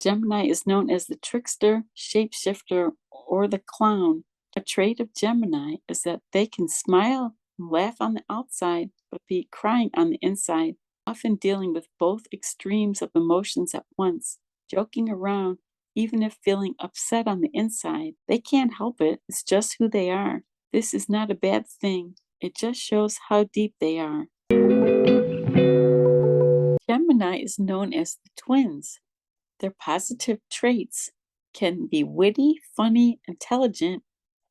Gemini is known as the trickster, shapeshifter, or the clown. A trait of Gemini is that they can smile and laugh on the outside, but be crying on the inside, often dealing with both extremes of emotions at once, joking around, even if feeling upset on the inside. They can't help it, it's just who they are. This is not a bad thing, it just shows how deep they are. Gemini is known as the twins. Their positive traits can be witty, funny, intelligent,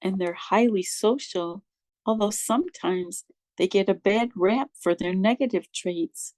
and they're highly social, although sometimes they get a bad rap for their negative traits.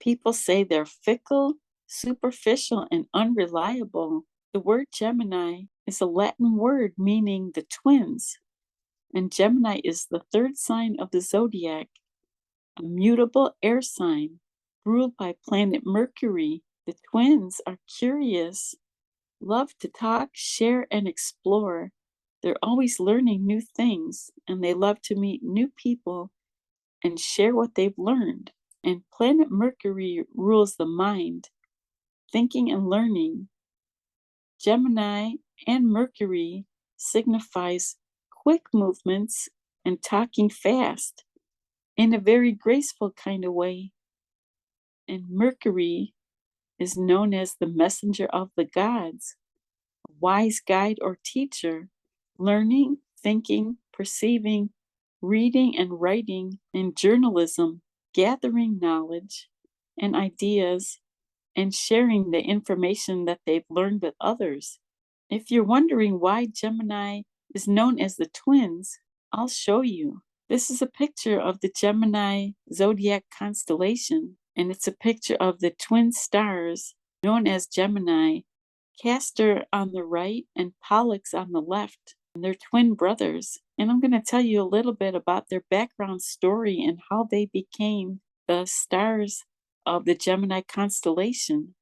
People say they're fickle, superficial, and unreliable. The word Gemini is a Latin word meaning the twins, and Gemini is the third sign of the zodiac, a mutable air sign ruled by planet Mercury. The twins are curious, love to talk, share, and explore. They're always learning new things, and they love to meet new people and share what they've learned. And planet Mercury rules the mind, thinking and learning. Gemini and Mercury signifies quick movements and talking fast in a very graceful kind of way. And Mercury is known as the messenger of the gods, a wise guide or teacher, learning, thinking, perceiving, reading and writing, and journalism, gathering knowledge and ideas, and sharing the information that they've learned with others. If you're wondering why Gemini is known as the twins, I'll show you. This is a picture of the Gemini Zodiac constellation, and it's a picture of the twin stars known as Gemini, Castor on the right and Pollux on the left. And they're twin brothers. And I'm going to tell you a little bit about their background story and how they became the stars of the Gemini constellation.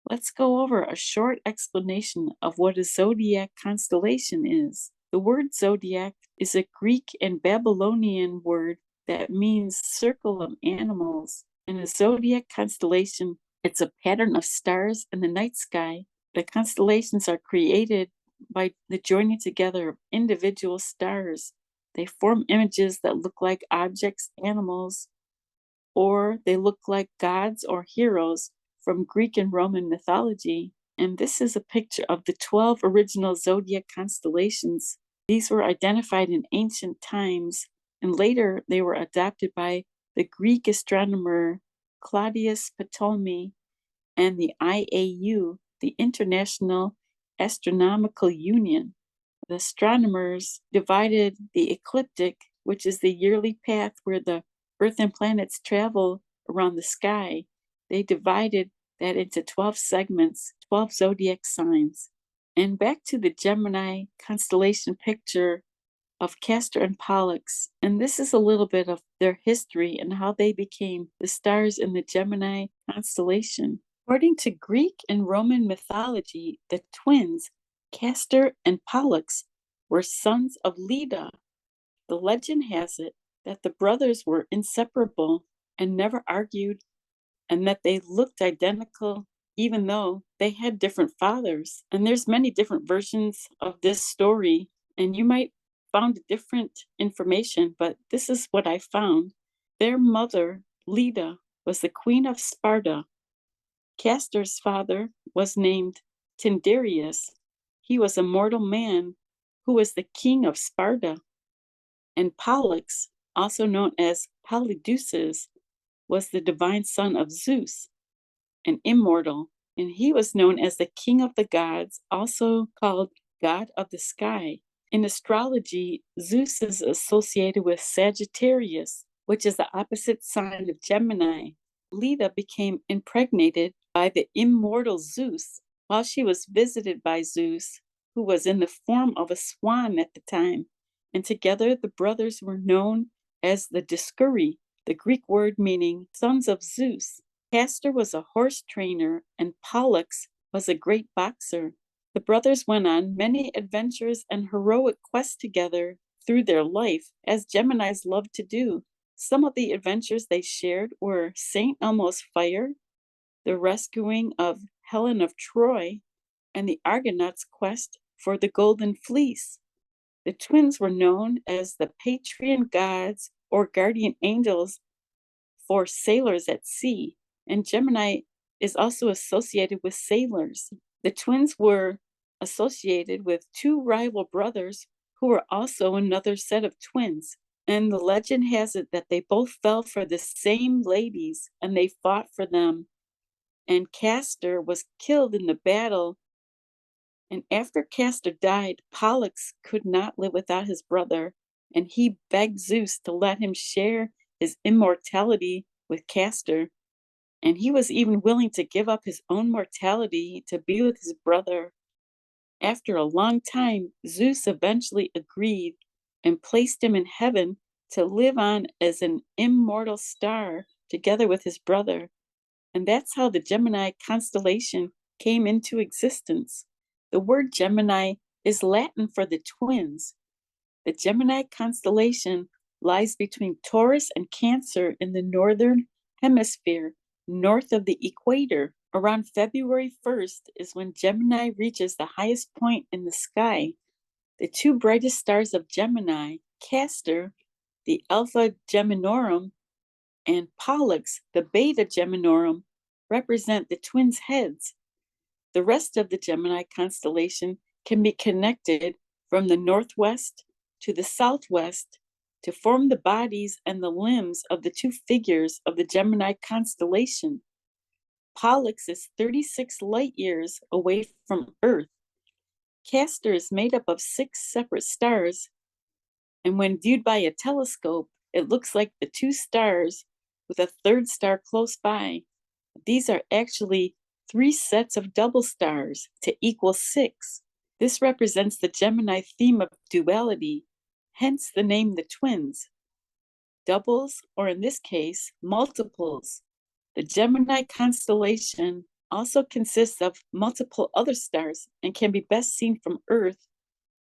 Let's go over a short explanation of what a zodiac constellation is. The word zodiac is a Greek and Babylonian word that means circle of animals. In a zodiac constellation, it's a pattern of stars in the night sky. The constellations are created by the joining together of individual stars. They form images that look like objects, animals, or they look like gods or heroes from Greek and Roman mythology. And this is a picture of the 12 original zodiac constellations. These were identified in ancient times, and later they were adopted by the Greek astronomer Claudius Ptolemy and the IAU, the International Astronomical Union. The astronomers divided the ecliptic, which is the yearly path where the Earth and planets travel around the sky. They divided that into 12 segments, 12 zodiac signs. And back to the Gemini constellation picture of Castor and Pollux. And this is a little bit of their history and how they became the stars in the Gemini constellation. According to Greek and Roman mythology, the twins, Castor and Pollux, were sons of Leda. The legend has it that the brothers were inseparable and never argued, and that they looked identical even though they had different fathers. And there's many different versions of this story, and you might found different information, but this is what I found. Their mother, Leda, was the queen of Sparta. Castor's father was named Tyndareus. He was a mortal man who was the king of Sparta. And Pollux, also known as Polydeuces, was the divine son of Zeus, an immortal, and he was known as the king of the gods, also called god of the sky. In astrology, Zeus is associated with Sagittarius, which is the opposite sign of Gemini. Leda became impregnated by the immortal Zeus while she was visited by Zeus, who was in the form of a swan at the time. And together the brothers were known as the Dioscuri, the Greek word meaning sons of Zeus. Castor was a horse trainer, and Pollux was a great boxer. The brothers went on many adventures and heroic quests together through their life, as Geminis love to do. Some of the adventures they shared were St. Elmo's fire, the rescuing of Helen of Troy, and the Argonauts' quest for the Golden Fleece. The twins were known as the patron gods or guardian angels for sailors at sea, and Gemini is also associated with sailors. The twins were associated with two rival brothers who were also another set of twins. And the legend has it that they both fell for the same ladies and they fought for them. And Castor was killed in the battle. And after Castor died, Pollux could not live without his brother, and he begged Zeus to let him share his immortality with Castor. And he was even willing to give up his own mortality to be with his brother. After a long time, Zeus eventually agreed and placed him in heaven to live on as an immortal star together with his brother. And that's how the Gemini constellation came into existence. The word Gemini is Latin for the twins. The Gemini constellation lies between Taurus and Cancer in the northern hemisphere, north of the equator. Around February 1st is when Gemini reaches the highest point in the sky. The two brightest stars of Gemini, Castor, the Alpha Geminorum, and Pollux, the Beta Geminorum, represent the twins' heads. The rest of the Gemini constellation can be connected from the northwest to the southwest to form the bodies and the limbs of the two figures of the Gemini constellation. Pollux is 36 light years away from Earth. Castor is made up of 6 separate stars, and when viewed by a telescope, it looks like the 2 stars with a third star close by. These are actually 3 sets of double stars to equal 6. This represents the Gemini theme of duality, hence the name the twins. Doubles, or in this case, multiples. The Gemini constellation also consists of multiple other stars and can be best seen from Earth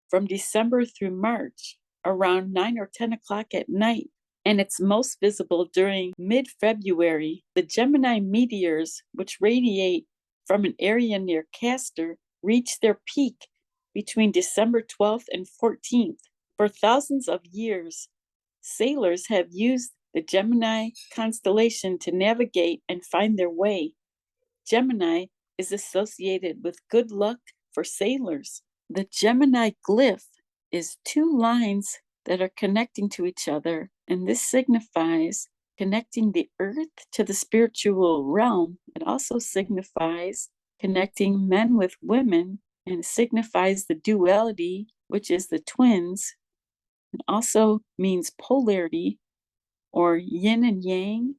from December through March, around 9 or 10 o'clock at night. And it's most visible during mid-February. The Gemini meteors, which radiate from an area near Castor, reach their peak between December 12th and 14th. For thousands of years, sailors have used the Gemini constellation to navigate and find their way. Gemini is associated with good luck for sailors. The Gemini glyph is 2 lines that are connecting to each other, and this signifies connecting the earth to the spiritual realm. It also signifies connecting men with women, and signifies the duality, which is the twins. It also means polarity or yin and yang,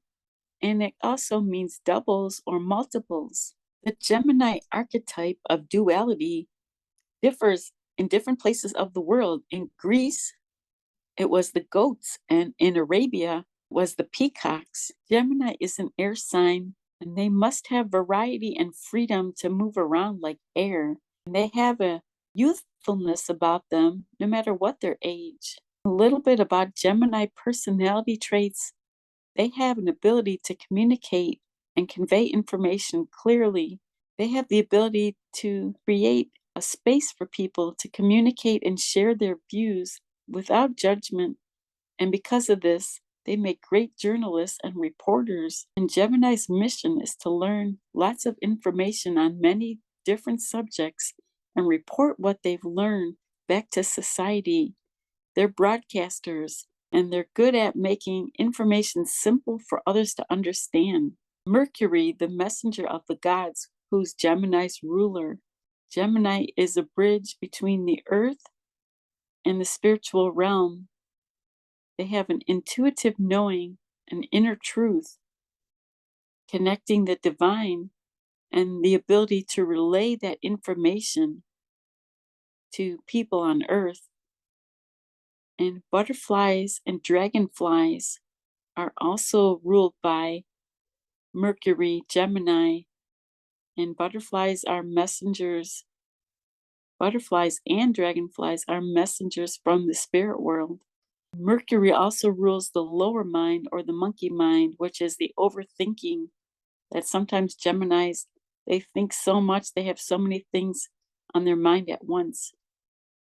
and it also means doubles or multiples. The Gemini archetype of duality differs in different places of the world. In Greece, it was the goats, and in Arabia was the peacocks. Gemini is an air sign, and they must have variety and freedom to move around like air. And they have a youthfulness about them, no matter what their age. A little bit about Gemini personality traits. They have an ability to communicate and convey information clearly. They have the ability to create a space for people to communicate and share their views without judgment. And because of this, they make great journalists and reporters. And Gemini's mission is to learn lots of information on many different subjects and report what they've learned back to society. They're broadcasters, and they're good at making information simple for others to understand. Mercury, the messenger of the gods, who's Gemini's ruler. Gemini is a bridge between the earth and the spiritual realm. They have an intuitive knowing, an inner truth, connecting the divine and the ability to relay that information to people on earth. And butterflies and dragonflies are also ruled by Mercury, Gemini, and butterflies are messengers. Butterflies and dragonflies are messengers from the spirit world. Mercury also rules the lower mind or the monkey mind, which is the overthinking that sometimes Geminis They think so much, they have so many things on their mind at once.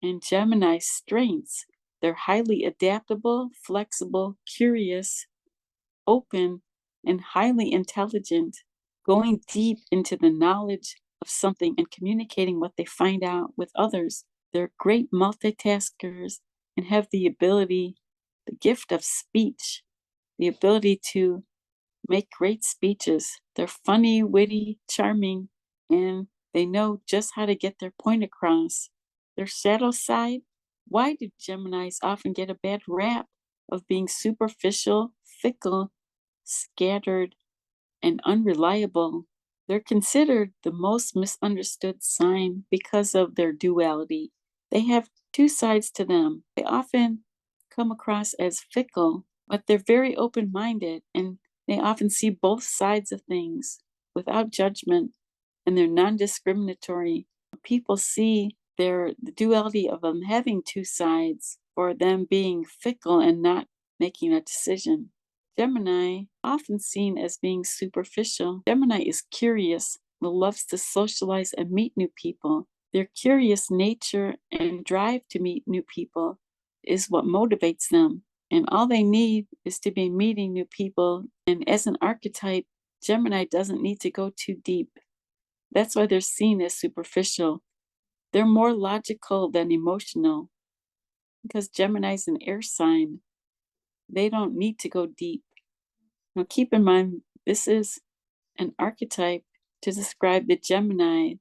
And Gemini's strengths, they're highly adaptable, flexible, curious, open, and highly intelligent, going deep into the knowledge of something and communicating what they find out with others. They're great multitaskers and have the ability, the gift of speech, the ability to make great speeches. They're funny, witty, charming, and they know just how to get their point across. Their shadow side, why do Geminis often get a bad rap of being superficial, fickle, scattered, and unreliable? They're considered the most misunderstood sign because of their duality. They have two sides to them. They often come across as fickle, but they're very open minded and they often see both sides of things without judgment, and they're non discriminatory. People see the duality of them having two sides, or them being fickle and not making a decision. Gemini, often seen as being superficial. Gemini is curious, loves to socialize and meet new people. Their curious nature and drive to meet new people is what motivates them. And all they need is to be meeting new people. And as an archetype, Gemini doesn't need to go too deep. That's why they're seen as superficial. They're more logical than emotional because Gemini's an air sign. They don't need to go deep. Now, keep in mind, this is an archetype to describe the Gemini,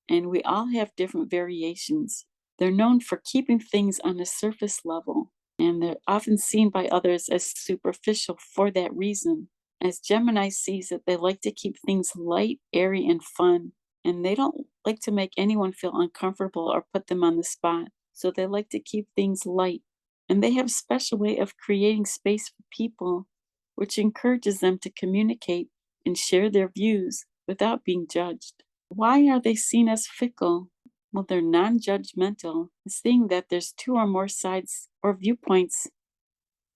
and we all have different variations. They're known for keeping things on a surface level, and they're often seen by others as superficial for that reason. As Gemini sees it, they like to keep things light, airy, and fun, and they don't like to make anyone feel uncomfortable or put them on the spot. So they like to keep things light, and they have a special way of creating space for people, which encourages them to communicate and share their views without being judged. Why are they seen as fickle? Well, they're non judgmental, seeing that there's two or more sides or viewpoints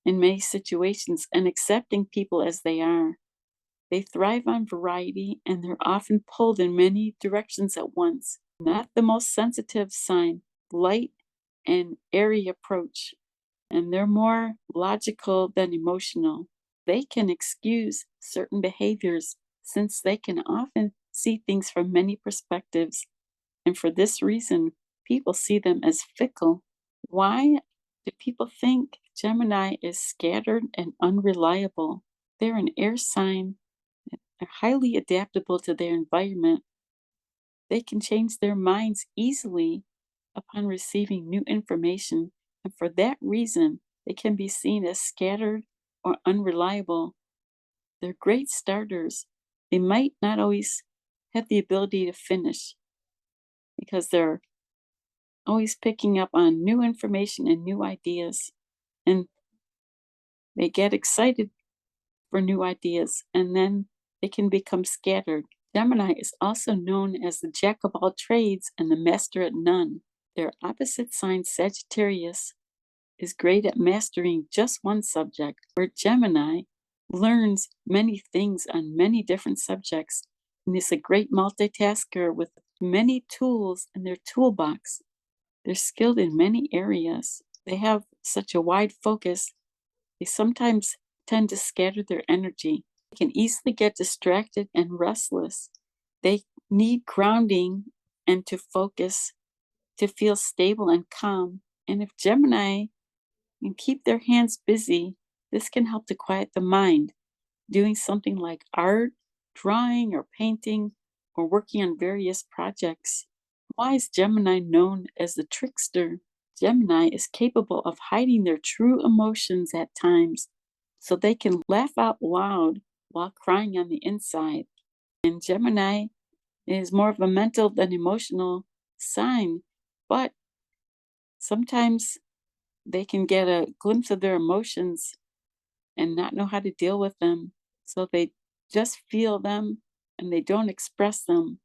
in many situations and accepting people as they are. They thrive on variety and they're often pulled in many directions at once. Not the most sensitive sign, light and airy approach, and they're more logical than emotional. They can excuse certain behaviors since they can often see things from many perspectives. And for this reason, people see them as fickle. Why do people think Gemini is scattered and unreliable? They're an air sign. They're highly adaptable to their environment. They can change their minds easily upon receiving new information. And for that reason, they can be seen as scattered or unreliable. They're great starters. They might not always have the ability to finish because they're always picking up on new information and new ideas. And they get excited for new ideas and then they can become scattered. Gemini is also known as the jack of all trades and the master at none. Their opposite sign, Sagittarius, is great at mastering just one subject, where Gemini learns many things on many different subjects and is a great multitasker with many tools in their toolbox. They're skilled in many areas. They have such a wide focus, they sometimes tend to scatter their energy. They can easily get distracted and restless. They need grounding and to focus to feel stable and calm. And if Gemini can keep their hands busy, this can help to quiet the mind. Doing something like art, drawing, or painting, or working on various projects. Why is Gemini known as the trickster? Gemini is capable of hiding their true emotions at times so they can laugh out loud while crying on the inside. And Gemini is more of a mental than emotional sign, but sometimes they can get a glimpse of their emotions and not know how to deal with them. So they just feel them and they don't express them.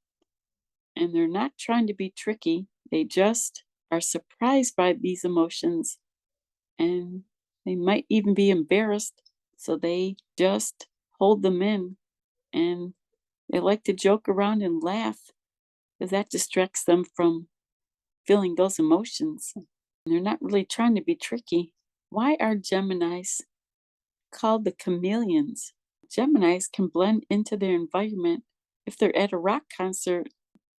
And they're not trying to be tricky. They just are surprised by these emotions and they might even be embarrassed. So they just hold them in and They like to joke around and laugh because that distracts them from feeling those emotions. They're not really trying to be tricky. Why are Geminis called the chameleons? Geminis can blend into their environment. If they're at a rock concert,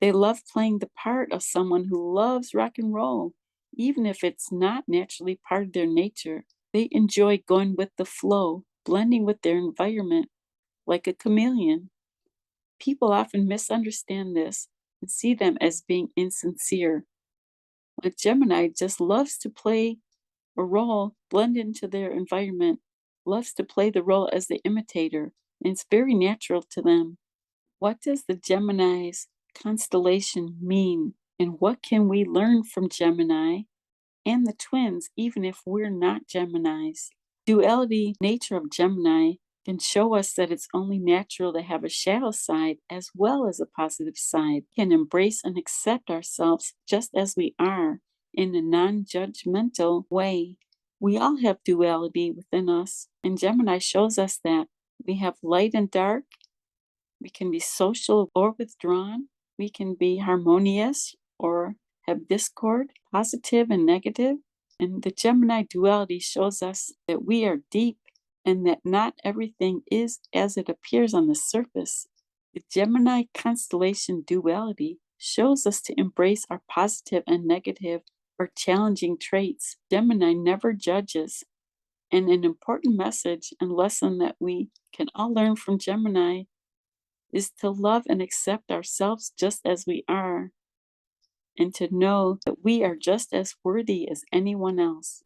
they love playing the part of someone who loves rock and roll, even if it's not naturally part of their nature. They enjoy going with the flow, blending with their environment like a chameleon. People often misunderstand this and see them as being insincere. A Gemini just loves to play a role, blend into their environment, loves to play the role as the imitator, and it's very natural to them. What does the Gemini's constellation mean? And what can we learn from Gemini and the twins, even if we're not Geminis? Duality nature of Gemini can show us that it's only natural to have a shadow side as well as a positive side. We can embrace and accept ourselves just as we are in a non-judgmental way. We all have duality within us, and Gemini shows us that we have light and dark. We can be social or withdrawn. We can be harmonious or have discord, positive and negative. And the Gemini duality shows us that we are deep and that not everything is as it appears on the surface. The Gemini constellation duality shows us to embrace our positive and negative or challenging traits. Gemini never judges. And an important message and lesson that we can all learn from Gemini is to love and accept ourselves just as we are, and to know that we are just as worthy as anyone else.